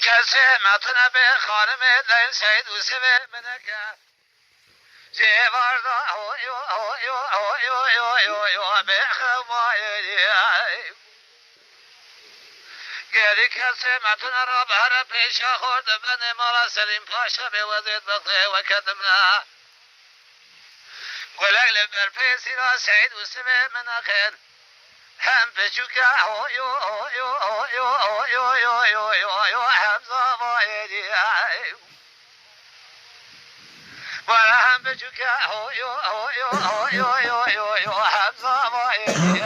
کسی متن به خانم دل سید و سوی منکه جواردا به خوایی گری کسی متن را بهر پیش خورد بن مالا سلیم پاشا به وزید بقیه و کدمنا گلک لبر پیسی را سید و سوی منکه هم بچوکه هم زوایدی ولا هم بچوکه هم زوایدی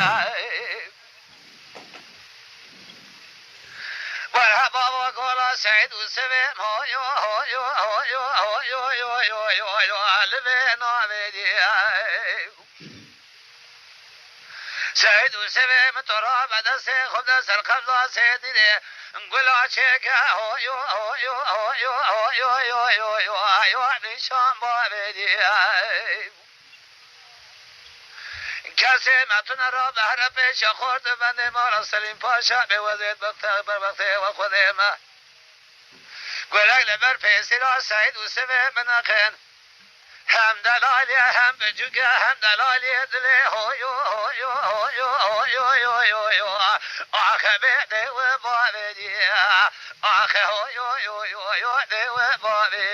ولا بابا گولا سعید و سویم لبه ناویدی سعید و سویم تو را به دست خود دست القبضه سیدیده گلا چکه نشان باویدی کسی متون را به هر پیش خورد بنده مالا سلیم پاشا به وزید بر وقته و خودم گلک لبر پیسی را سعید و سویم مناقن هم دلالی هم بجوگه هم دلالی دلی آخه بیده و بابیدی آخه دی و بابی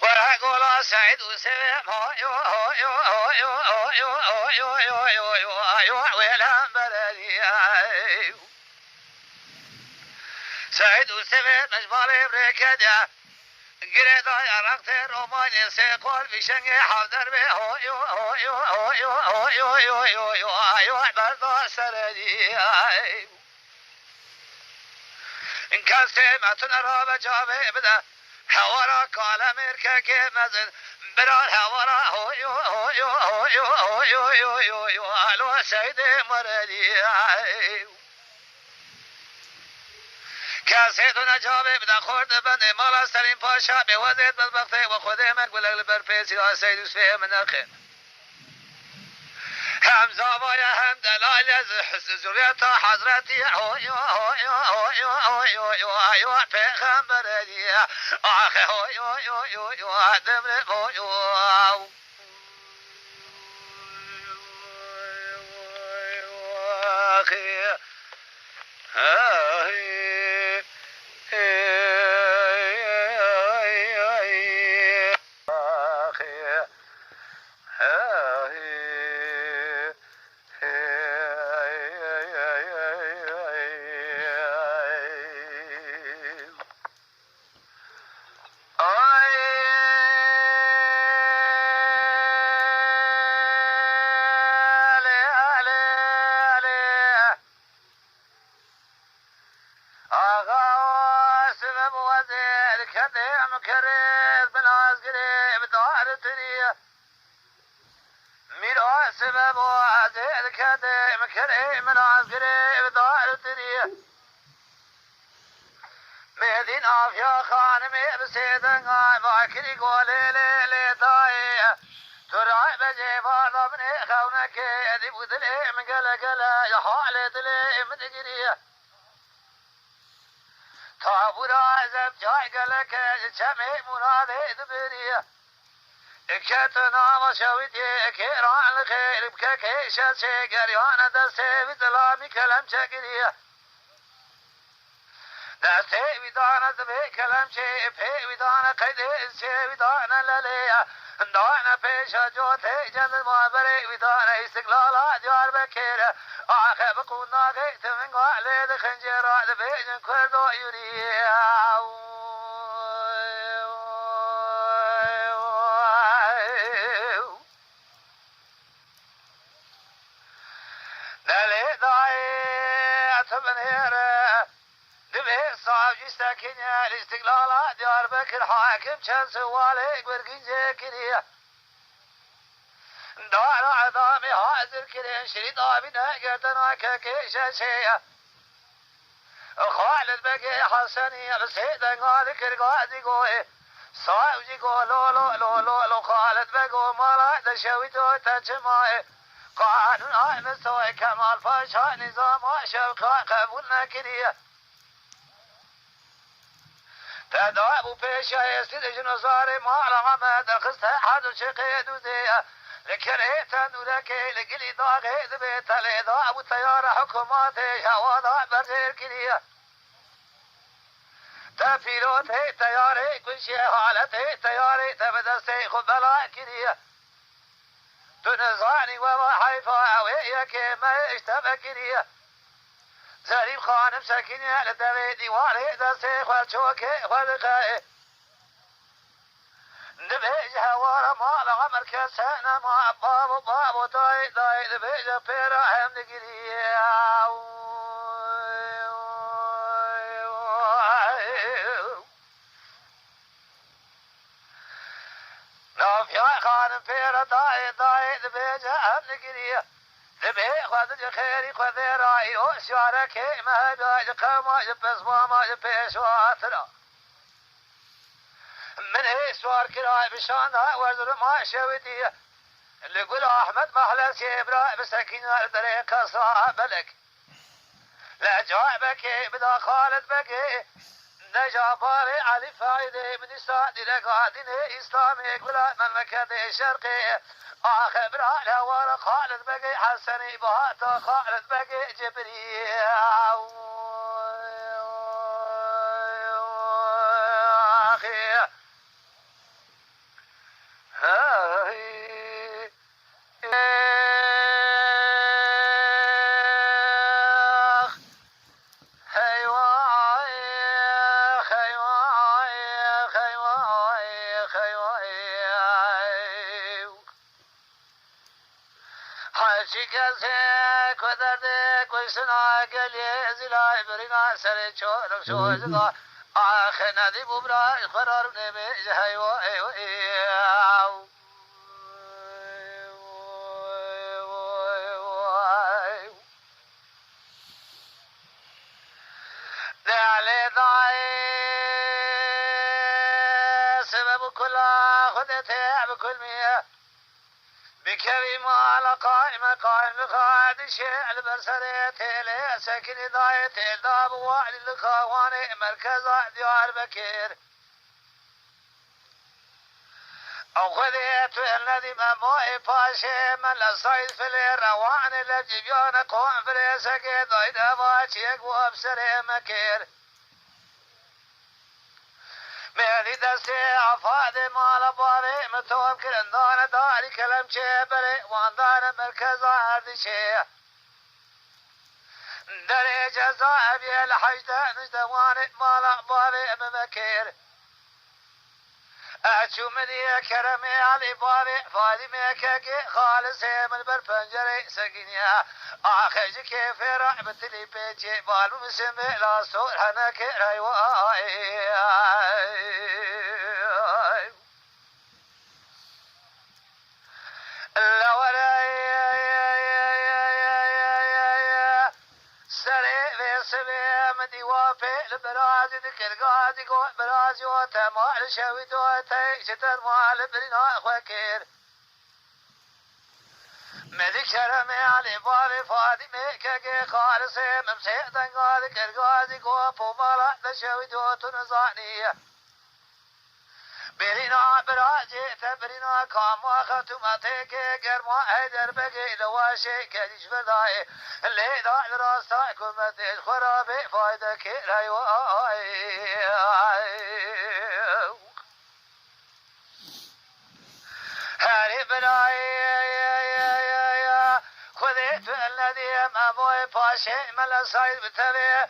وره گولا سعید و سویم ویلم بردی سعید و سویم مجمال برکده گردای عرقت رومانی سیقال بیشنگ حاضر به بردا سردی کسی متن را به جامعه بده هوا را کالا مرکه که مزد برار هوا را الو سید مردی کسی تو نجابه بده خورد بنده مالا سلیم پاشا به وزید بدبخته و خود مقبول بر پیسی ها سید و سفه منخن هم زوای هم دلال از زوریت حضرتی پیغمبری آخه دمر سبب وعزيز كديم كريم العسكري بدارتني مدين عافية خانمي بسيدن باكري قولي لي تاي ترعي بجيبا ضمني خونك يدي بدلي من قلق يا حالي دلي مدقري تابورا زب جاي قلق جمعي منادي دبري اكتنا وشويتي كيران الخير بككيشة شجريان دستي بدلامي كلام شكريه دستي بدانا دبي كلام شي في بدانا قيد شي بدانا لليا دانا بيشا جوتي جند ما بري بدانا استقلالا ديار بكير آخر بقونا قيت من قالي دخنجرا دبي جن كردو يوريا كنيا الاستقلال ديار بكر حاكم شان سوالك برقنجة كنيا دار عظامي حاضر كنيا شريط آبنا قدنا ككيشة شيا خالد بقي حسني بسيدة قال كرقادي قوي صاوجي قول لو خالد بقو مالا دشويتو تجمعي قانون مستوى كمال فاشا نظام شوقا قبولنا كريه تدعب بيشا يستدجن صاري مالا عمد القصة حد شقيد وديه لكريتا ولكي لقلي ضاغي ذبيت الإضاء والتيار حكوماتي وضع برزير كريه تفيلوتي تياري كل شيء حالتي تياري تبدستي خبلا كريه تنزاني وما حيفا وياك ما اشتبه كريه زريب خانم سكيني لدبي ديواري دستي خوالشوكي خوالقائي نبيج هوارا مال عمر كسانا مع بابو داي نبيج بيرا هم نقريه نافيا خانم بيرا داي نبيج هم نقريه نبي خذ خيري خذ راي وشارك ما باج قما بس ما بيش واترا من هي سوار كراي بشان وزر ما شويتي اللي يقول احمد محلى سيبرا بسكينه طريق صاحب لك لا جوابك بدا خالد بقي نجاباري علي فايدة من إسرائيل لقادين إسلامي يقول مملكة الشرقية آخر على ورا خالد بقي حسني بهاتا خالد بقي جبريل أخي شكازك ودردك وشنا قلي زلاي برنا سر شورك شوزقا آخنا ذي ببرا قرار نبي جهي دعلي ضاي سبب كل خذتها بكل مياه بكريم على قائم بقاعد شعل برسريت لي سكن ضايت الداب وعلي الخواني مركز ديار بكير او خذيت الذي مموي باشي من الصيد في الروان لجبيان قوم فريسكي ضايد باشيك وابسري مكير مهدي دستي عفادي مال باري متوب كرندان داري كلام شبري واندان مركز عردي شي دري جزاء بي الحجدة نجدواني مال باري ممكير أشو مدي كرمي علي باري فادي ميكاكي خالص من بربنجري سكينيا آخج كيف رعبت لي بيجي بالو مسمي لا صور هناك رايواي لا وراي سري في سبي مدي وافي البرازي ذكر قاضي قوة برازي وتمال شوي دوتي شتر مال برنا خوكير ملك شرمي علي باري فادي ميكاكي خالصي ممسيطن قاضي كرقاضي قوة بومالا دشوي دوتو نزانية برنا براجي تبرنا كاما ختمتك قرما هيدر بقي لواشي كديش فداي اللي داع لراستا كمتش خرابي فايدك رايواي هاري بناي خذيت الذي مابوي باشي ملا صايد بتبي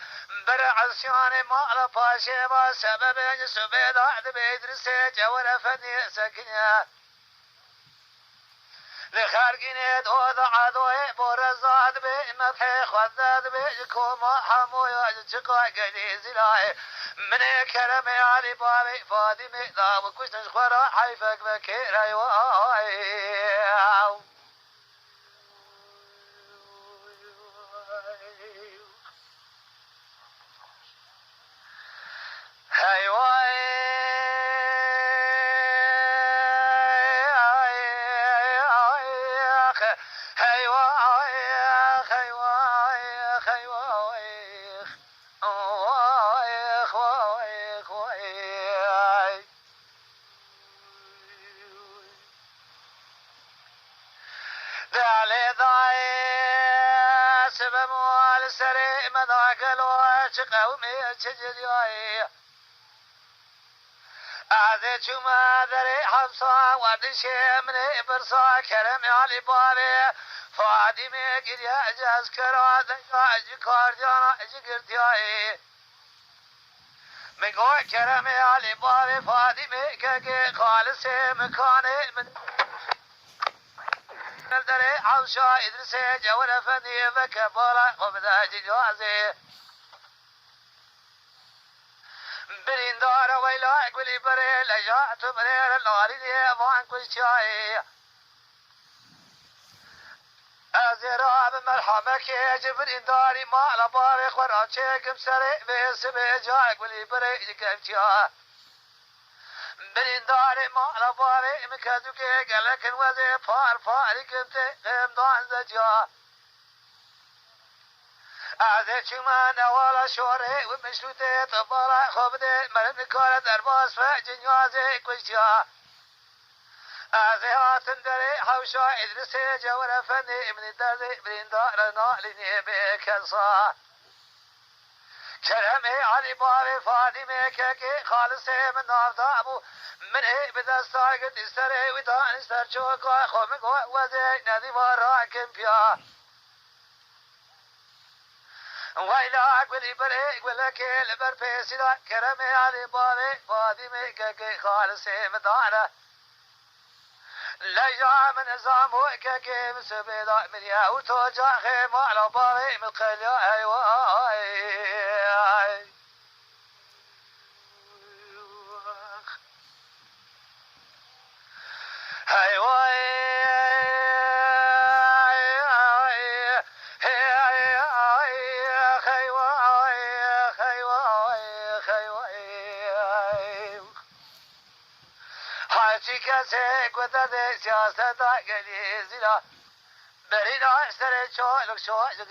برع السياني مالا باشي ما سبب سبيد عد بيدرسي جوال فني سكنيا لخارجين دود عدوي برزاد بمدحي خذاد بجكوما حمو يجقا قلي زلاي من كرمي علي بابي فادمي داو كشتش خورا حيفك بكير ايواي من سري مذاك الوش قومي تجري أعزي شما ذري حمصا ودشي من برصا كرم علي بابي فادمي قد يعجز كراد جكار جانا جقرتياي مقوى كرم علي بابي فادمي كاكي خالص مكاني من الدري حوشا إدرسي جول فني فكبالا خبدا جوازي بريندار ويلا قولي بري لجاءت برير اللاري دي وان كل شاي أزراب مرحمك يا برينداري ما لباري خراشي كم سري بيسبي جاء قولي بري كم شاي برينداري ما لباري مكادوكي قالك الوزي فار فاري كنت قيم دان زجا أعزيك ما نوالا شوري ومشلوتي طبالا خبدي مرن كارة درباس فجنوازي كوشيا أعزيها تندري حوشا إدرسي جورا فني من الدردي بريندار ناليني بكسا كرمي علي بابي فاطمة كاكي خالصي من نافتا أبو من هي بدستا قد استري ودان استر شوكا خومك وزي نادي وراكم بيا ويلا قولي بريك ولا كيل برفيسي لا كرمي علي بابي فاطمة كاكي خالصي من دانا لجا من نظامو كاكي مسبيدا من ياوتو جا خيم على بابي من قليا ايواي كاسك وذا سياسة قليزلا برينا اشتري شوالك شوالك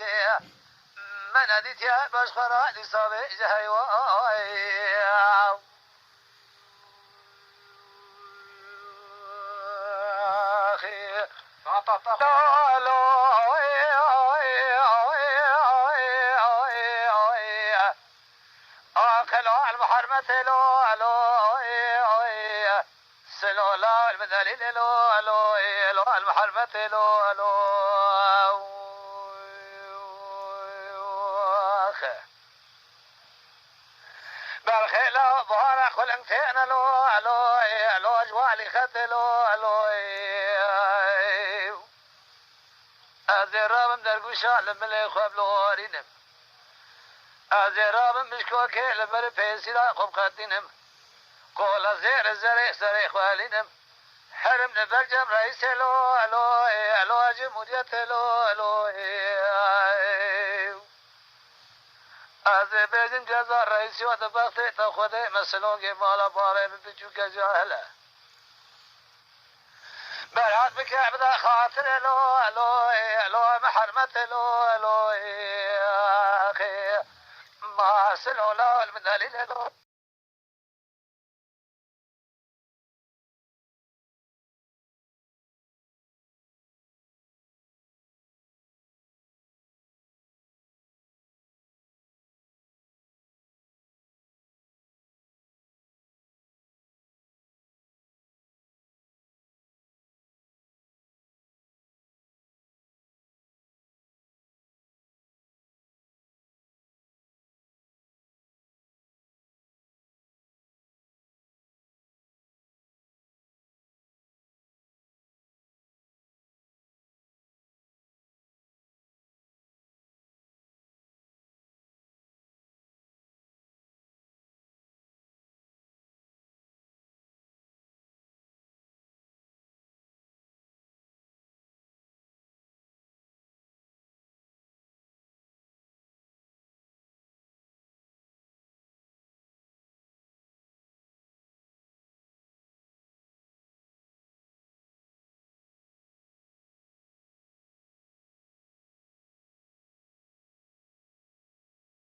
من هديت يا بشخرة لصابي جهيواي أخي أكلوا المحرمة سلو لا المذلين لو لو لو المحرمة لو لو بالخيل بارك خلنتين لو لو لو جوالي خد لو لو أزراب من درقوشا لملي خبلو رينم أزراب مشكوكي لمري فيسي لا خب خدينم قول زير زري سري خوالينم حرم نبرجم رئيس لو لو لو جمهورية لو لو أذربيجان جزا رئيسي وتبختي تأخذي مسلوقي مالا باري من بجوك جاهلة برعات بكعبدا خاطر لو لو لو محرمة لو لو أخي ما سلو لا المدليل لو